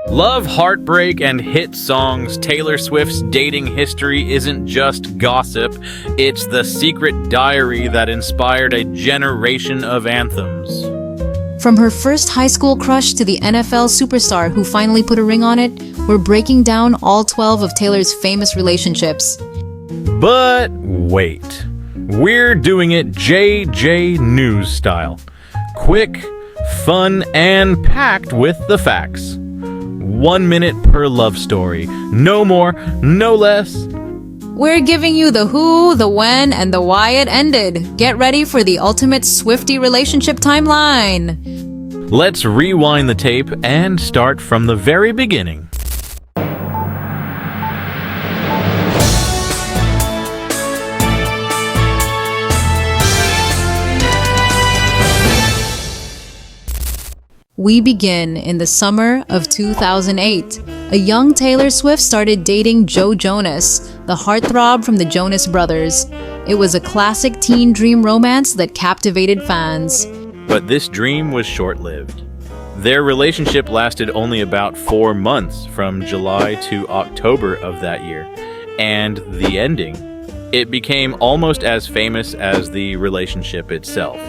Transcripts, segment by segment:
Love, heartbreak, and hit songs, Taylor Swift's dating history isn't just gossip, it's the secret diary that inspired a generation of anthems. From her first high school crush to the NFL superstar who finally put a ring on it, we're breaking down all 12 of Taylor's famous relationships. But wait, we're doing it JJ News style. Quick, fun, and packed with the facts. 1 minute per love story. No more, no less. We're giving you the who, the when, and the why it ended. Get ready for the ultimate Swiftie relationship timeline. Let's rewind the tape and start from the very beginning. We begin in the summer of 2008. A young Taylor Swift started dating Joe Jonas, the heartthrob from the Jonas Brothers. It was a classic teen dream romance that captivated fans. But this dream was short-lived. Their relationship lasted only about 4 months, from July to October of that year. And the ending, it became almost as famous as the relationship itself.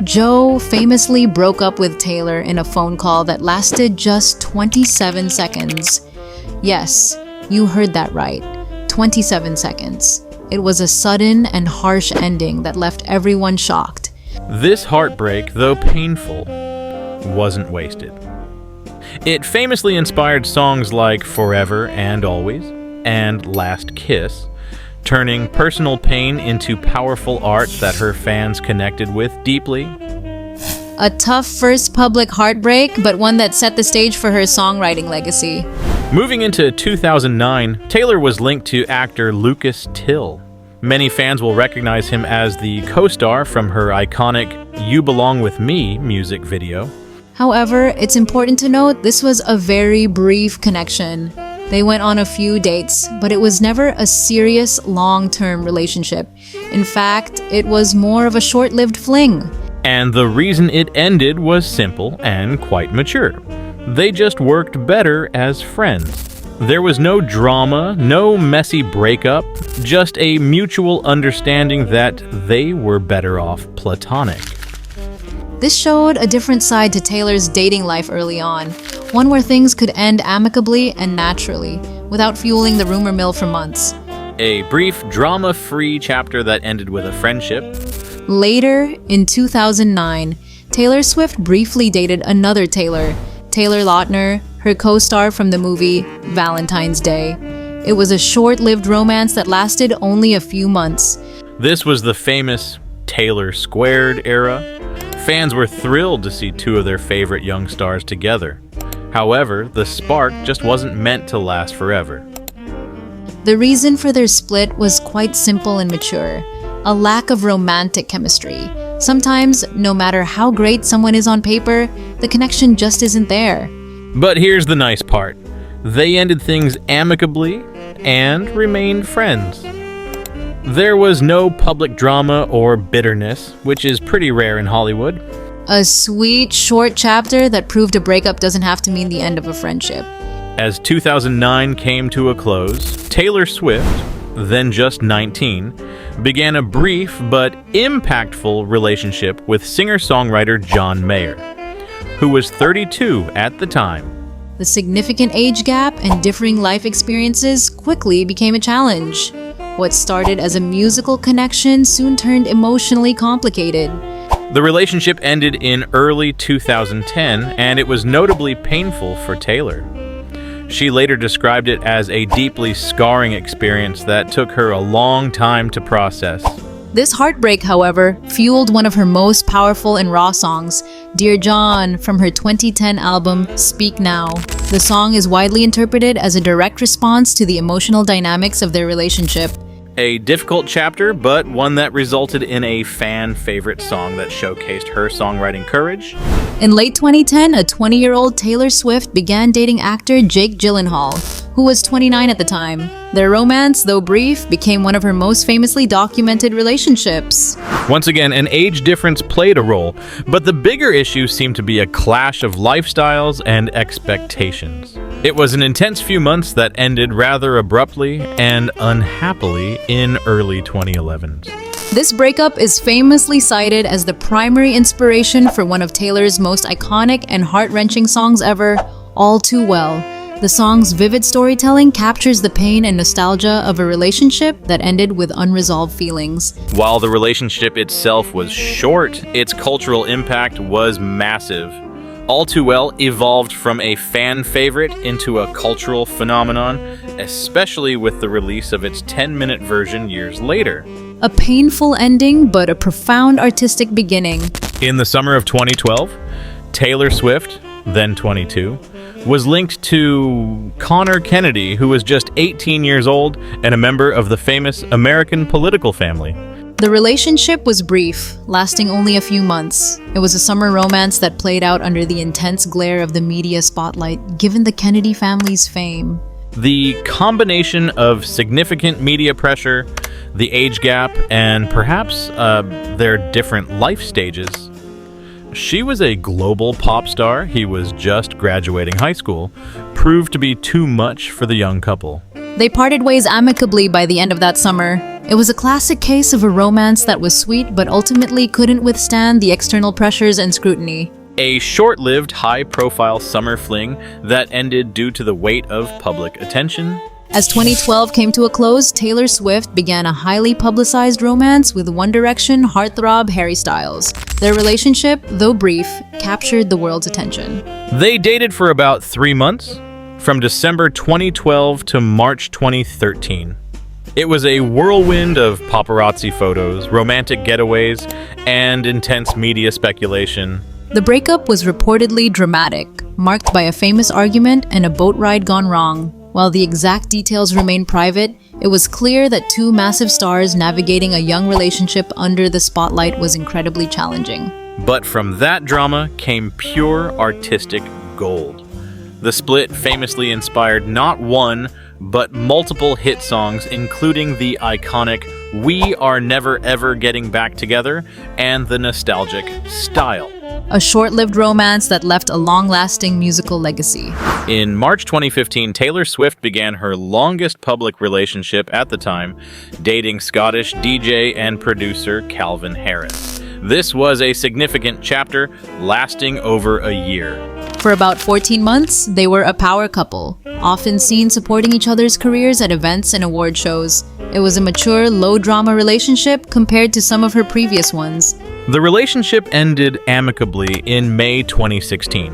Joe famously broke up with Taylor in a phone call that lasted just 27 seconds. Yes, you heard that right. 27 seconds. It was a sudden and harsh ending that left everyone shocked. This heartbreak, though painful, wasn't wasted. It famously inspired songs like Forever and Always and Last Kiss, turning personal pain into powerful art that her fans connected with deeply. A tough first public heartbreak, but one that set the stage for her songwriting legacy. Moving into 2009, Taylor was linked to actor Lucas Till. Many fans will recognize him as the co-star from her iconic You Belong With Me music video. However, it's important to note this was a very brief connection. They went on a few dates, but it was never a serious, long-term relationship. In fact, it was more of a short-lived fling. And the reason it ended was simple and quite mature. They just worked better as friends. There was no drama, no messy breakup, just a mutual understanding that they were better off platonic. This showed a different side to Taylor's dating life early on, one where things could end amicably and naturally, without fueling the rumor mill for months. A brief, drama-free chapter that ended with a friendship. Later, in 2009, Taylor Swift briefly dated another Taylor, Taylor Lautner, her co-star from the movie Valentine's Day. It was a short-lived romance that lasted only a few months. This was the famous Taylor Squared era. Fans were thrilled to see two of their favorite young stars together. However, the spark just wasn't meant to last forever. The reason for their split was quite simple and mature: a lack of romantic chemistry. Sometimes, no matter how great someone is on paper, the connection just isn't there. But here's the nice part. They ended things amicably and remained friends. There was no public drama or bitterness, which is pretty rare in Hollywood. A sweet, short chapter that proved a breakup doesn't have to mean the end of a friendship. As 2009 came to a close, Taylor Swift, then just 19, began a brief but impactful relationship with singer-songwriter John Mayer, who was 32 at the time. The significant age gap and differing life experiences quickly became a challenge. What started as a musical connection soon turned emotionally complicated. The relationship ended in early 2010, and it was notably painful for Taylor. She later described it as a deeply scarring experience that took her a long time to process. This heartbreak, however, fueled one of her most powerful and raw songs, Dear John, from her 2010 album Speak Now. The song is widely interpreted as a direct response to the emotional dynamics of their relationship. A difficult chapter, but one that resulted in a fan-favorite song that showcased her songwriting courage. In late 2010, a 20-year-old Taylor Swift began dating actor Jake Gyllenhaal, who was 29 at the time. Their romance, though brief, became one of her most famously documented relationships. Once again, an age difference played a role, but the bigger issue seemed to be a clash of lifestyles and expectations. It was an intense few months that ended rather abruptly and unhappily in early 2011s. This breakup is famously cited as the primary inspiration for one of Taylor's most iconic and heart-wrenching songs ever, All Too Well. The song's vivid storytelling captures the pain and nostalgia of a relationship that ended with unresolved feelings. While the relationship itself was short, its cultural impact was massive. All Too Well evolved from a fan favorite into a cultural phenomenon, especially with the release of its 10-minute version years later. A painful ending, but a profound artistic beginning. In the summer of 2012, Taylor Swift, then 22, was linked to Connor Kennedy, who was just 18 years old and a member of the famous American political family. The relationship was brief, lasting only a few months. It was a summer romance that played out under the intense glare of the media spotlight, given the Kennedy family's fame. The combination of significant media pressure, the age gap, and perhaps their different life stages. She was a global pop star, he was just graduating high school, proved to be too much for the young couple. They parted ways amicably by the end of that summer. It was a classic case of a romance that was sweet but ultimately couldn't withstand the external pressures and scrutiny. A short-lived, high-profile summer fling that ended due to the weight of public attention. As 2012 came to a close, Taylor Swift began a highly publicized romance with One Direction heartthrob Harry Styles. Their relationship, though brief, captured the world's attention. They dated for about 3 months, from December 2012 to March 2013. It was a whirlwind of paparazzi photos, romantic getaways, and intense media speculation. The breakup was reportedly dramatic, marked by a famous argument and a boat ride gone wrong. While the exact details remain private, it was clear that two massive stars navigating a young relationship under the spotlight was incredibly challenging. But from that drama came pure artistic gold. The split famously inspired not one, but multiple hit songs, including the iconic We Are Never Ever Getting Back Together and the nostalgic Style. A short-lived romance that left a long-lasting musical legacy. In March 2015, Taylor Swift began her longest public relationship at the time, dating Scottish DJ and producer Calvin Harris. This was a significant chapter, lasting over a year. For about 14 months, they were a power couple, often seen supporting each other's careers at events and award shows. It was a mature, low-drama relationship compared to some of her previous ones. The relationship ended amicably in May 2016.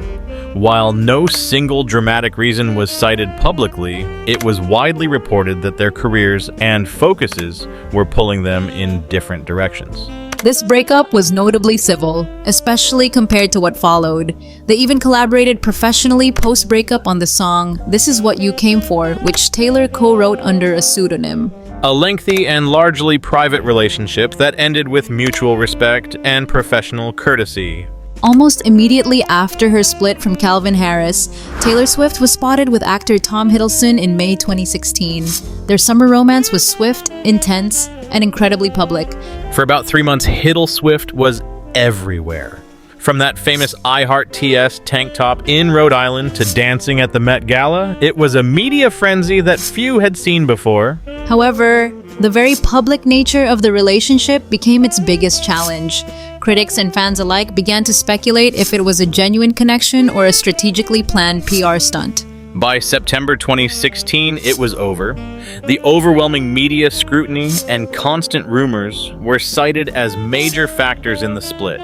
While no single dramatic reason was cited publicly, it was widely reported that their careers and focuses were pulling them in different directions. This breakup was notably civil, especially compared to what followed. They even collaborated professionally post-breakup on the song This Is What You Came For, which Taylor co-wrote under a pseudonym. A lengthy and largely private relationship that ended with mutual respect and professional courtesy. Almost immediately after her split from Calvin Harris, Taylor Swift was spotted with actor Tom Hiddleston in May 2016. Their summer romance was swift, intense, and incredibly public. For about 3 months, Swift was everywhere. From that famous I Heart TS tank top in Rhode Island to dancing at the Met Gala, it was a media frenzy that few had seen before. However, the very public nature of the relationship became its biggest challenge. Critics and fans alike began to speculate if it was a genuine connection or a strategically planned PR stunt. By September 2016, it was over. The overwhelming media scrutiny and constant rumors were cited as major factors in the split.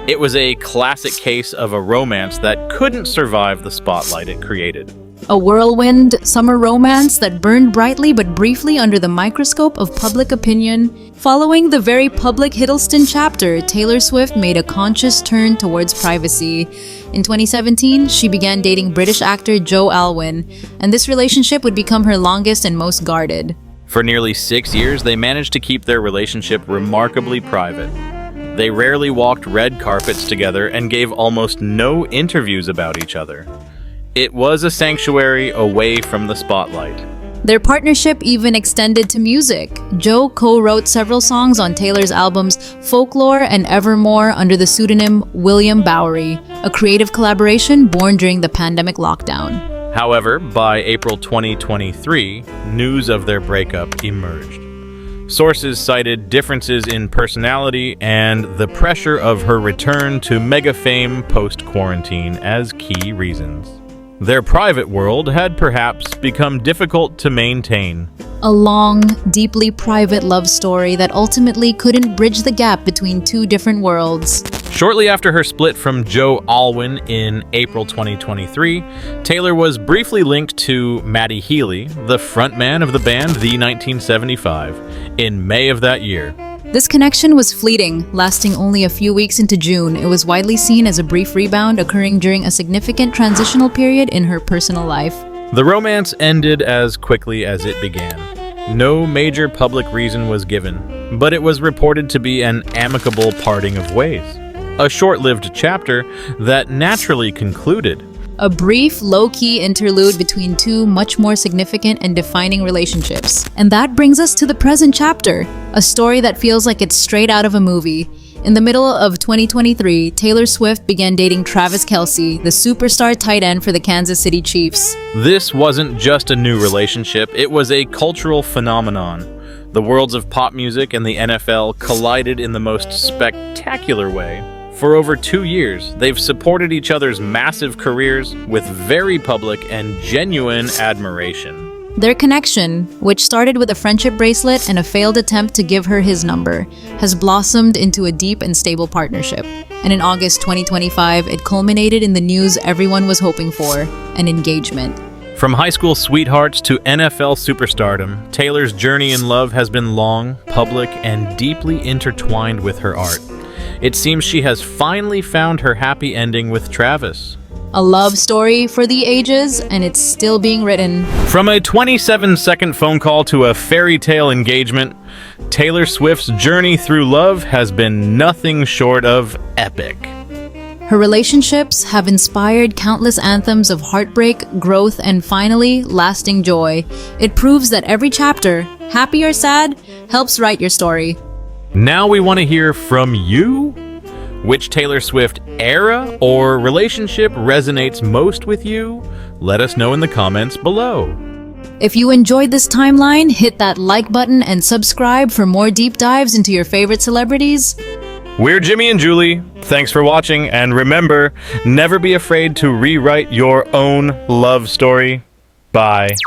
It was a classic case of a romance that couldn't survive the spotlight it created. A whirlwind summer romance that burned brightly but briefly under the microscope of public opinion. Following the very public Hiddleston chapter, Taylor Swift made a conscious turn towards privacy. In 2017, she began dating British actor Joe Alwyn, and this relationship would become her longest and most guarded. For nearly 6 years, they managed to keep their relationship remarkably private. They rarely walked red carpets together and gave almost no interviews about each other. It was a sanctuary away from the spotlight. Their partnership even extended to music. Joe co-wrote several songs on Taylor's albums Folklore and Evermore under the pseudonym William Bowery, a creative collaboration born during the pandemic lockdown. However, by April 2023, news of their breakup emerged. Sources cited differences in personality and the pressure of her return to mega fame post-quarantine as key reasons. Their private world had perhaps become difficult to maintain. A long, deeply private love story that ultimately couldn't bridge the gap between two different worlds. Shortly after her split from Joe Alwyn in April 2023, Taylor was briefly linked to Matty Healy, the frontman of the band The 1975, in May of that year. This connection was fleeting, lasting only a few weeks into June. It was widely seen as a brief rebound occurring during a significant transitional period in her personal life. The romance ended as quickly as it began. No major public reason was given, but it was reported to be an amicable parting of ways. A short-lived chapter that naturally concluded. A brief, low-key interlude between two much more significant and defining relationships. And that brings us to the present chapter, a story that feels like it's straight out of a movie. In the middle of 2023, Taylor Swift began dating Travis Kelce, the superstar tight end for the Kansas City Chiefs. This wasn't just a new relationship, it was a cultural phenomenon. The worlds of pop music and the NFL collided in the most spectacular way. For over 2 years, they've supported each other's massive careers with very public and genuine admiration. Their connection, which started with a friendship bracelet and a failed attempt to give her his number, has blossomed into a deep and stable partnership. And in August 2025, it culminated in the news everyone was hoping for, an engagement. From high school sweethearts to NFL superstardom, Taylor's journey in love has been long, public, and deeply intertwined with her art. It seems she has finally found her happy ending with Travis. A love story for the ages, and it's still being written. From a 27-second phone call to a fairy tale engagement, Taylor Swift's journey through love has been nothing short of epic. Her relationships have inspired countless anthems of heartbreak, growth, and finally, lasting joy. It proves that every chapter, happy or sad, helps write your story. Now we want to hear from you. Which Taylor Swift era or relationship resonates most with you? Let us know in the comments below. If you enjoyed this timeline, hit that like button and subscribe for more deep dives into your favorite celebrities. We're Jimmy and Julie. Thanks for watching, and remember, never be afraid to rewrite your own love story. Bye.